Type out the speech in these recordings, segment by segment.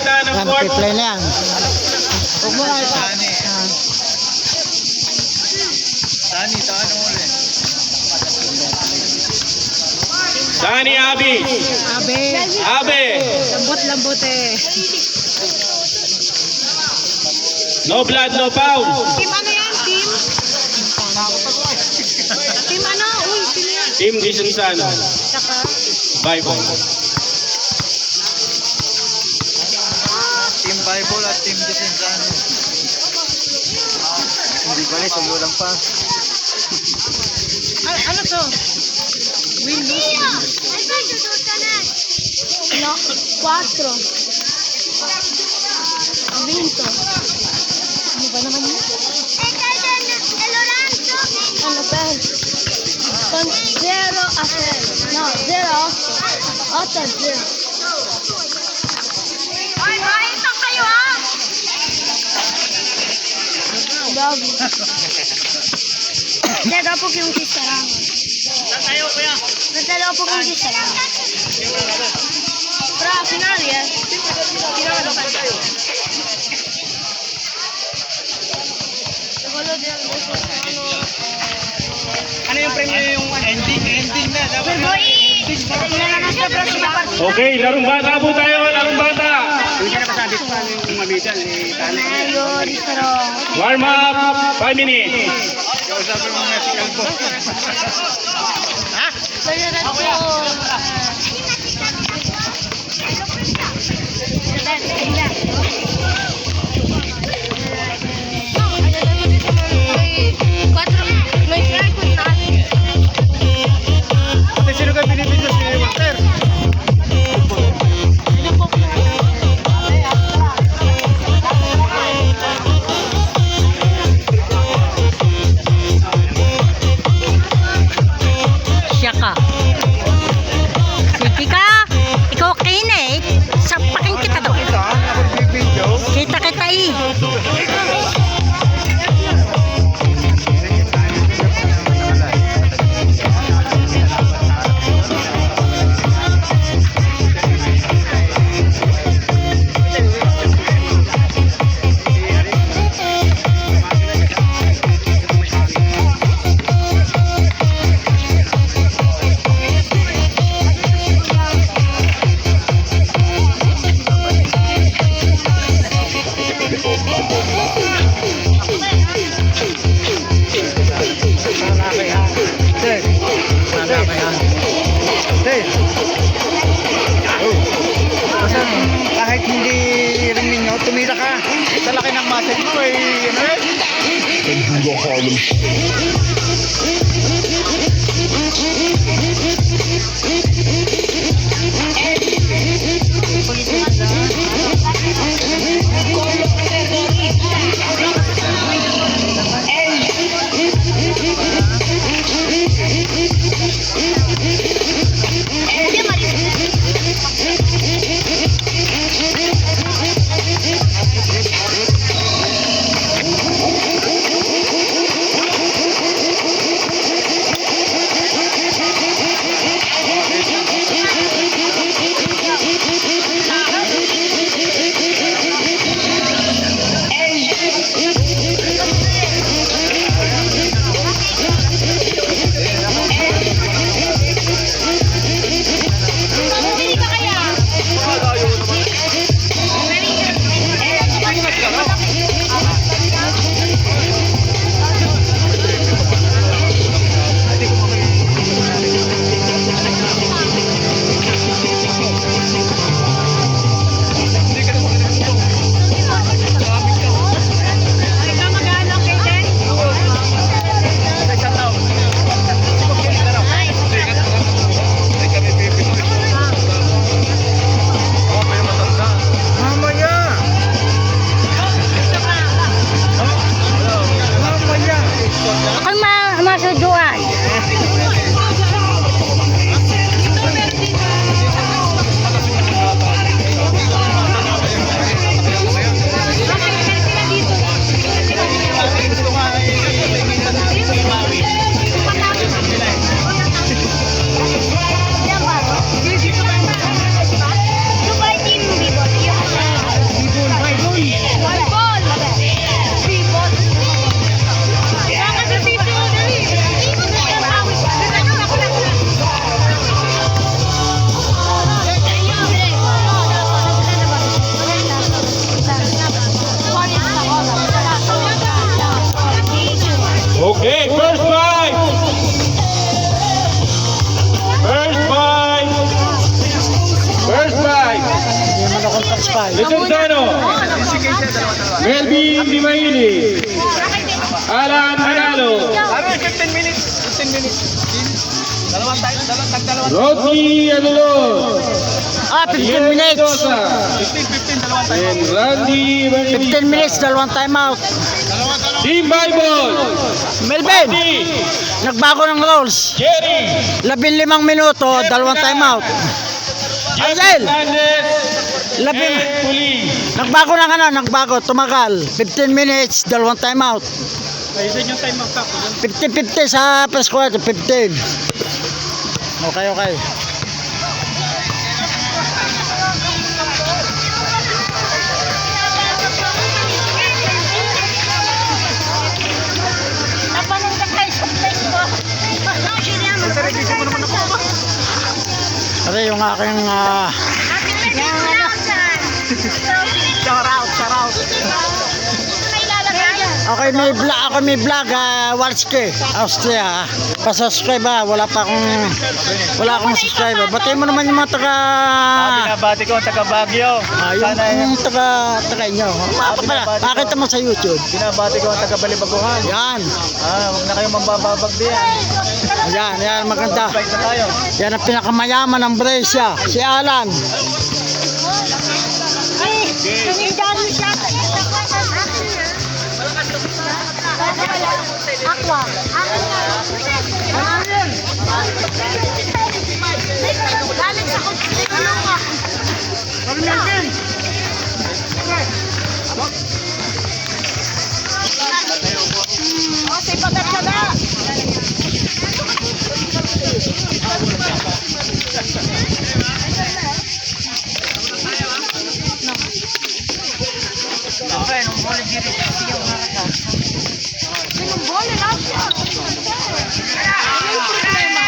Yan, piplay na yan. Huwag mo lang ito. Sani, taano ulit. Sani, Abi. Abe. Lambot eh. No blood, no foul. Team ano yan? Team? Team ano? Uy, sino yan? Team Disinsano. Saka? Bible. Team Bible at Team Disinsano. Hindi pala, sulo lang pa. Ano to? No, 4. Vinto. Ano ba naman yun? Ano pa? Con 0 a 0. No, 0. 8-0. Ay, maita kayo ha! Gabi. Nagdala po yung kisarang. Tayo, kuya. Nagdala po yung kisarang. Para final yan. Ano yung premium yung ending na? Dapat Okay, larong bata po tayo, larong bata. hindi na pasabit pa yung mamitan. Mayor, sarong. Warm up, 5 minutes. Kausapin mo nga si Kalbo. Sayaran po. Ate, sino ka binibigyan si Walter? Siya ka. Sige ka. Ikaw kinig. Sapakin kita to. Ako bibidyo. Kita kita eh. Kahit hindi rin ninyo, tumira ka. Sa laki ng muscle mo eh. Ano eh? Resursano. Melvin Dimaini. Alan Manalo. 15 minutes. 15 minutes. Dalawang Rodney Adelon. 15 minutes. 15, And Randy Manini. 15 minutes, dalawang time out. Team Bible. Melvin, Andy. nagbago ng rules. Jerry. 15 minuto, dalawang time out. Angel, Hernandez. labing, And Puli. nagbago, tumagal. 15 minutes, dalawang time out. Ayun yung time out. 50-50 sa first quarter, 15. Okay. Napanood na kayo sa Facebook. Pare, yung aking Shout out. okay, may vlog, Warski, Austria. Pa-subscribe wala akong subscriber. Batiin mo naman yung mga taga Binabati ko ang taga Baguio. yung taga inyo. Makita mo sa YouTube. Binabati ko ang taga Balibaguhan. Yan. Huwag na kayong mambababag diyan. Yan, maganda. Fight na tayo. Yan ang pinakamayaman ng Brescia, si Alan. Aqua. Galing sa kulunga. Say pagat ka na. Sinumbole lang siya. Ano yung problema?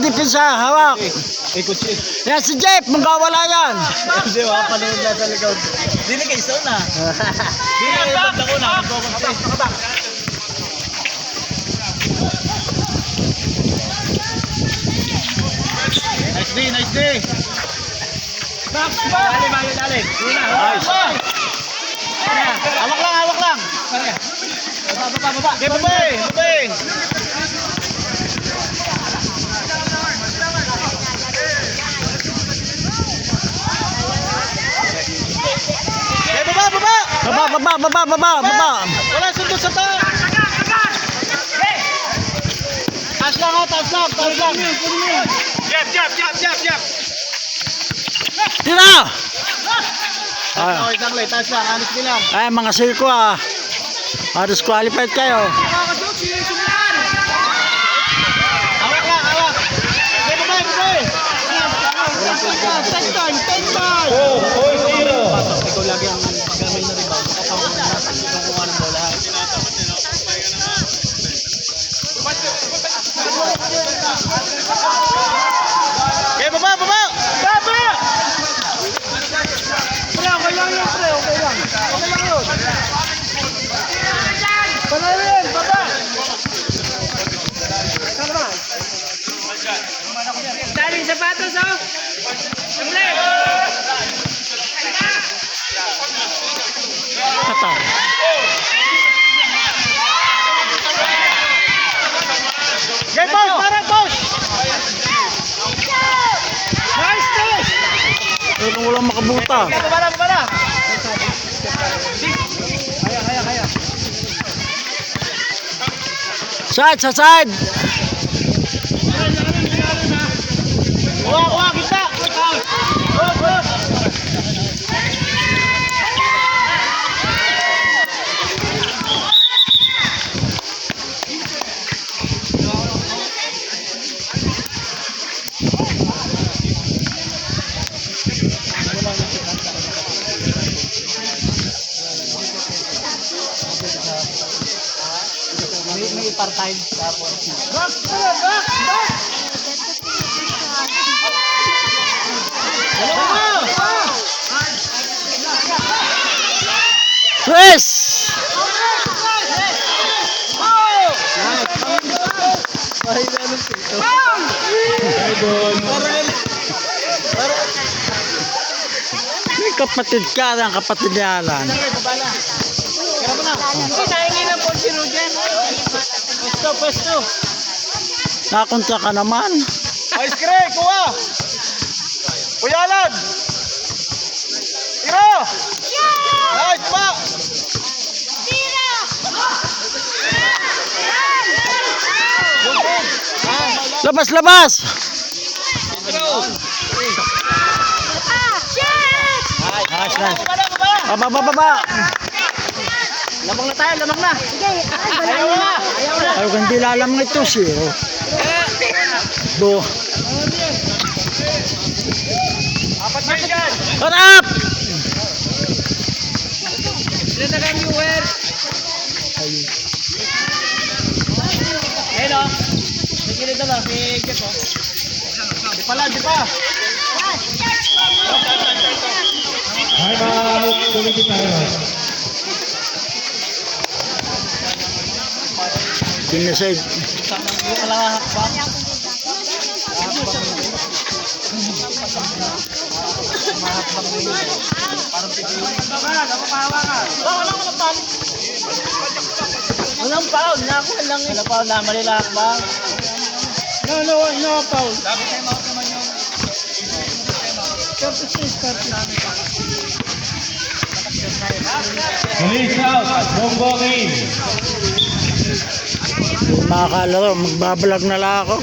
Dipinsa, hawak. Yan si Jeff, magkawala yan. Hindi, makapanood na sa likod. Hindi na kayo na. Hindi na kayo banda ko na. Nice day. Dali. Nice. Hawak lang. Baba. Okay, baba. Baba. Wala sundot sa taas. Taas lang. Jab. Tira! Okay, sanglay. Taas lang. Anis bilang. Ay, mga sirko disqualified kayo. Hawak. Okay, baba. Ten time. 4-0. Ikaw lagi ang paggamay na rebound. Kapag natin, yung kuha ng bola. Okay, baba! Pre, okay lang yun, pre. Okay lang yun. Panayin, baba! Daling sapatos, oh! Kata. Game post! Parang post! Nice! Pero walang makabuta. Baba! Sa side. Wah, kita! May part-time. Back! ball. May kapatid ka ng kapatid ni Alan. Nakunta ka naman. Ice cream, kuha! Kuya Alan! Tiro! Nice pa! Labas, labas! Nice, nice. Baba, baba, baba. Lamang na tayo, lamang na! Ayaw na! Ayaw hindi lalam ng ito, zero. Do. Apat kayo dyan! Harap! Sinatagan yung where? Ayun o. May kilid na ba? May Jeff o. Di pala, di pa! Time out. Committee time out. Dinisig. Walang foul, nakuha lang eh. Walang foul na, malilak ba? No foul. Dapat kayo makot naman yun. Police out. Bongbongin. Mga kalaro, magbabalag na lang ako.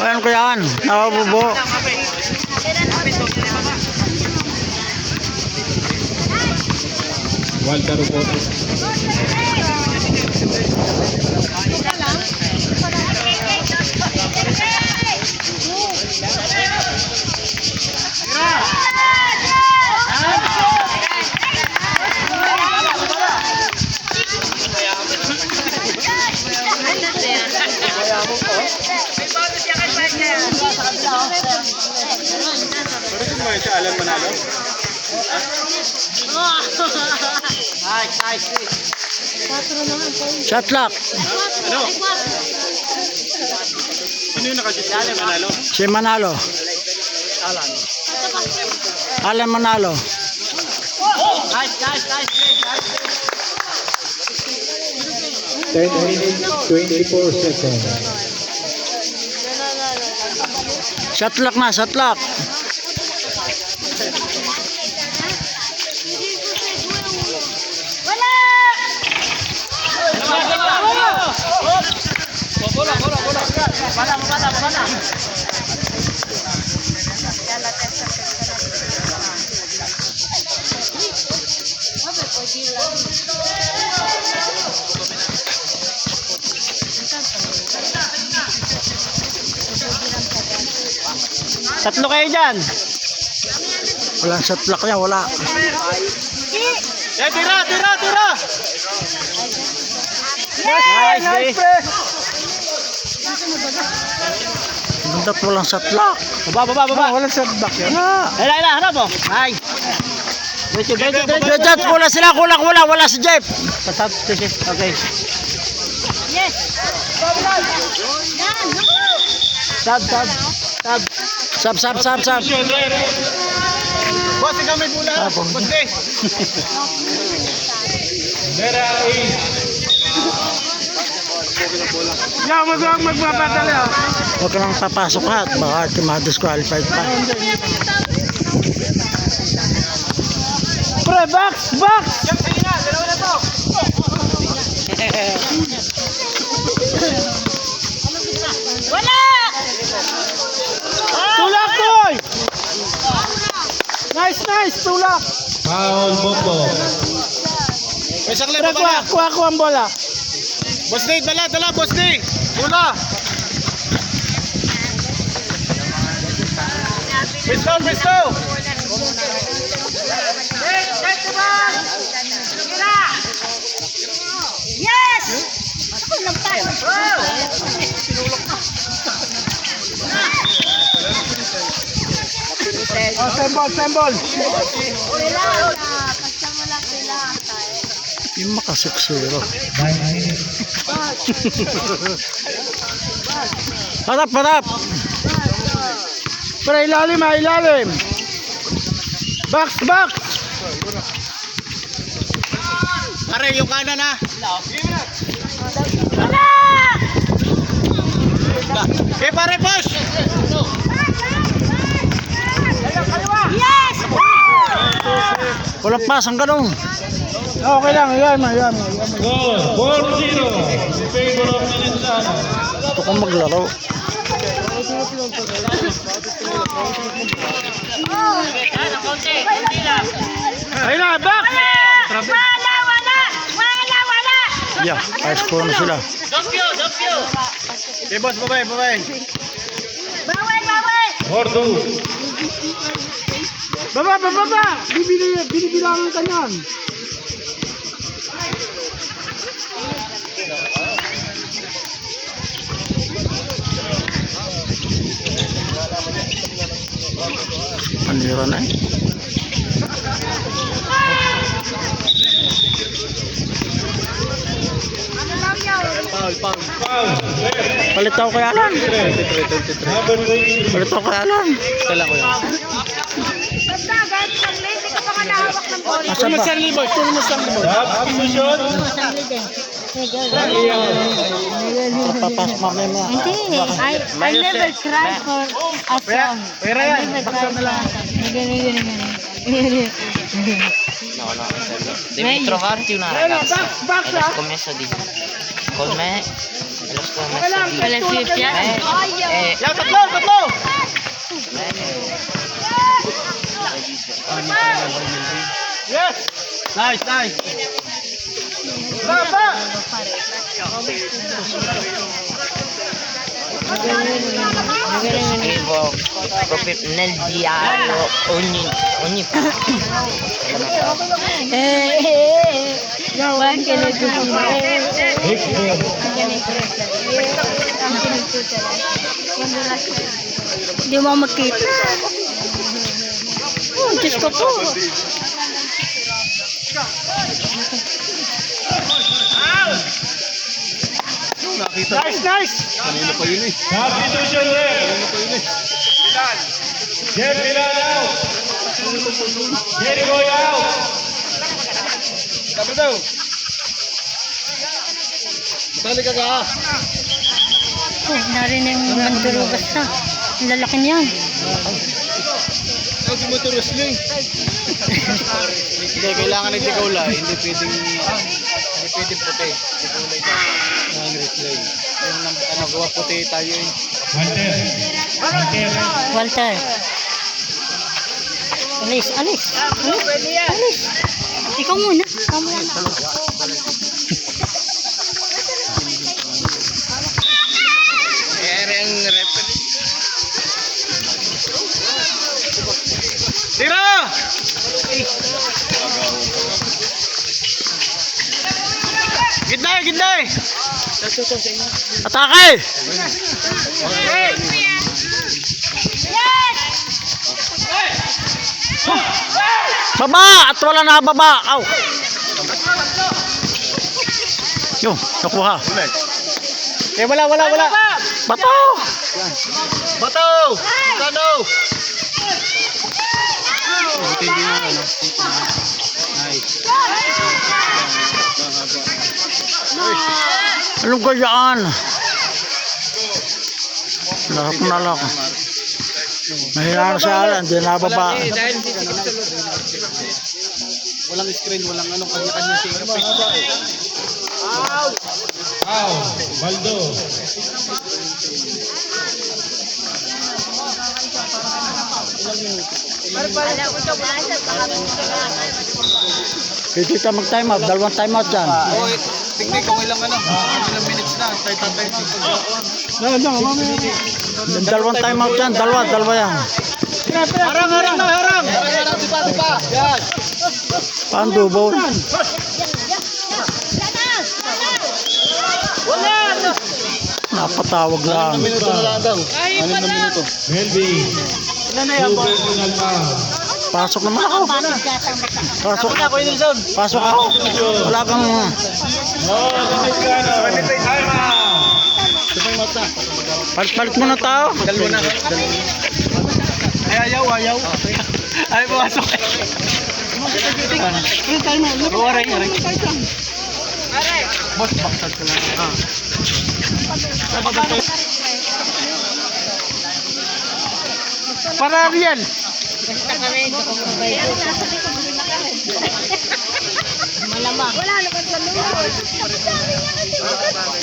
Ayan ko yan, nakabubo. Walter Rupoto. Alam manalo? Shot lock. Sino yung nakashoot? Alam manalo? Si Manalo. Alan Manalo. Nice. 10 minutes, 24 seconds. Shot lock na, shot lock. Bola. Tatlo kayo dyan. Walang shot lock niya, wala. Eh, tira! Nice, Bundat walang shot lock. Baba. Walang shot lock yan. Ayun, hanap mo. Nice. Jeff, kulang sila, kulang. Wala si Jeff. Okay. Yes. Sab. Boss, ikaw may bola. Boss, eh. Mera 8. Magpapadali. Huwag ka nang papasok ha. Baka ma-disqualified pa. Pre, box! Sige na, dalawa na to. Wala! Tulak, Toy! Nice, tulak. Foul Bongbong. May sakli pa ba? Kuha ang bola. Boss Dave, dala, Boss Dave. Bola. Pisto. Yes! Sembol. Yung makasuksero. 9 minutes. Harap. Pre, ilalim. Box. Pare, yung kanan ha. Eh, pare, push! Yes! Walang pasang ganun. Okay lang, yan. Goal 4-0 in favor of Minnesota. Gusto kong maglaro. Ayun na, back! Wala! Yeah, high score na sila. Okay, boss, babay. Bawal! 4-2. Baba! Binibilangan ka niyan. Panira na eh. Foul. Palit ako kay Alan. Number 23. Palit ako kay Alan. Tala ko yan. Basta, kahit saglit, hindi ka pa ka nahawak ng bola. Asa ba? Substitution. Papas mamaya mo. Hindi. I never cried for a song. Pera yan. Baksa na lang. Trovarti una ragazza Back, e l'ho scommesso di con me e l'ho scommesso di Wala si Pian. e Yan, tatlo! Yes! Nice! Baba! scrivo proprio nel diario ogni Why can I do Hindi mo makita. Oh, Diyos ko po. Nice! Substitution there. Jeff Milan out. Jerry Boy out. Sabi daw. Sali ka ka. Oh, narinig yung mandurugas na. Ang lalaki niyan. Ang motor wrestling. Hindi, kailangan ng tikaula. Hindi pwedeng puti. Tikaula ito. Ang wrestling. Yung gawa puti tayo eh. Walter. Alis. Ikaw muna. Tira! Gitna! Atake! Baba! At wala na baba! Aw! Yung, nakuha. Eh, wala. Bato! Bato! Kano! Buti hindi mo ano. Nice. Anong gayaan? Lahap na lang. Mahina na siya Alan, hindi na baba. Walang screen, walang ano, kanya-kanya siya. Out. Baldo. Pwede ka mag-time out, dalawang time out dyan. Oo, tignan ko ilang ano, ilang minutes na, tatay. Dalawang time out dyan, dalawa yan. Harang! Diba? Yan! Paano ball? Wala! Napatawag lang. Minuto na lang daw. 6 na minuto. Melvin. Two personal foul. Pasok naman ako. Pasok Ako yun, Nelson. Pasok ako. Wala kang... Oh, Dominicano. Time out. Palit mo na tao. Dalawa na. Ayaw. Ayaw pumasok. Aray. Boss, baktag ko lang. Para Ariel. Malamang. Wala naman sa loob.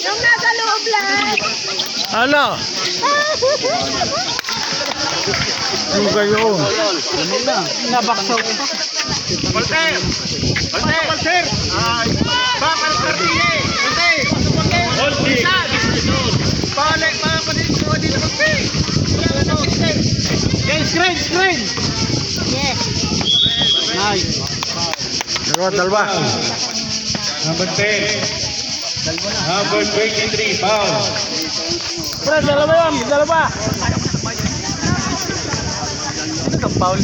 Yung nasa loob lang. Hala. Ano kayo? Nabaksaw. Walter! Bakal Cartier! Walter! Isa! Pale, papalit ko dito Walter! Screen! Yes. Nice. Dalawa. Number 10. Number 23, foul. Pre, dalawa. Sino kang Paul?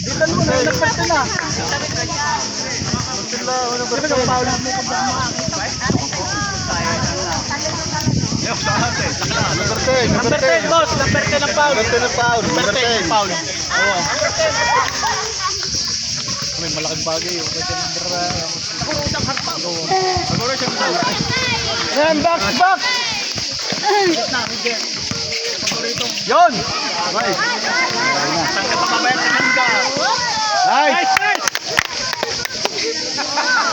Dito mo na, nagperte na. Sino kang Paul? Number 10, boss. Number 10 ng Paul. Number 10 ng Paul. Oo. May malaking bagay yun. Yan, box! Yun! Nice! Nice!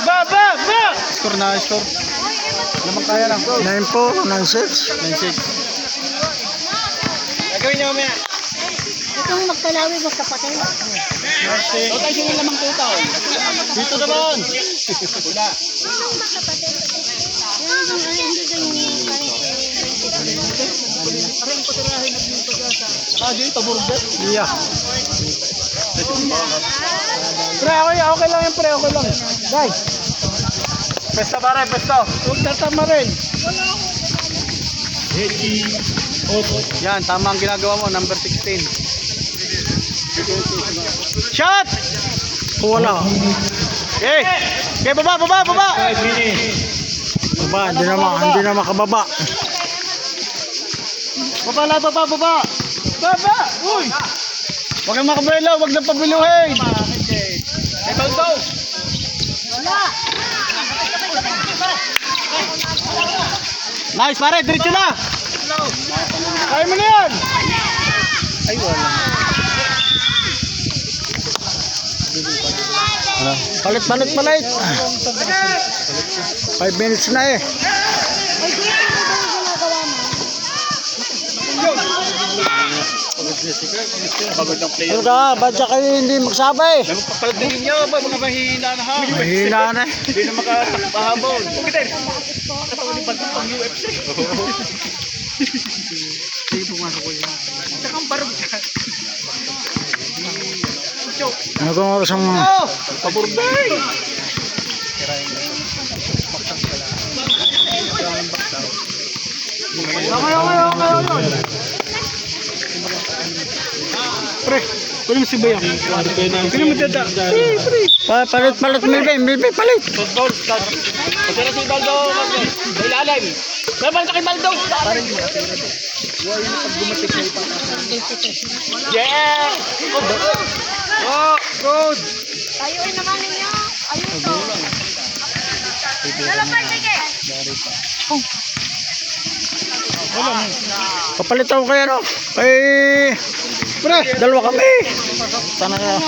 Ba! Score na, score. Lamang kaya lang. 9-4, 9-6. 9-6. Gagawin niyo mamaya. Itong magpalawi magkapatid. O tayo yung lamang tuta. Dito naman. Wala. Dito, burger. Iya. Pre, okay lang yan, pre. Okay lang. Guys. Pesta pare, pesta. Huwag tatama rin. Yan, tama ang ginagawa mo. Number 16. Shot! Wala. Okay, baba! 5 minutes. Baba, hindi na makababa. Baba! Uy! Huwag kang makabelo, huwag nang pabiluhin! Ikaw daw! Nice pare, diretso na! Kaya mo na yan! Ay, wala. Palit. 5 minutes na eh. Ano ka, ba't siya kayo hindi magsabay? Papalit na ninyo ba, mga mahina na ha? Mahina na eh. Hindi na makatahabol. Pagkitin! Pang UFC. Hindi pumasok ko yan. Saka ang barog yan. Ano kung oras ang... Paburday! Okay. Pre, pwede mo si Bayang. Pwede mo dada. Palit, Milby, palit. Football, start. Pagkira si Baldo, may ilalim. Laban sa kay Baldo. Yeah! Oh, good! Ayun naman ninyo. Ayun to. Lalapay, sige. Papalit ako kaya no. Pre, dalawa kami. Sana Muna.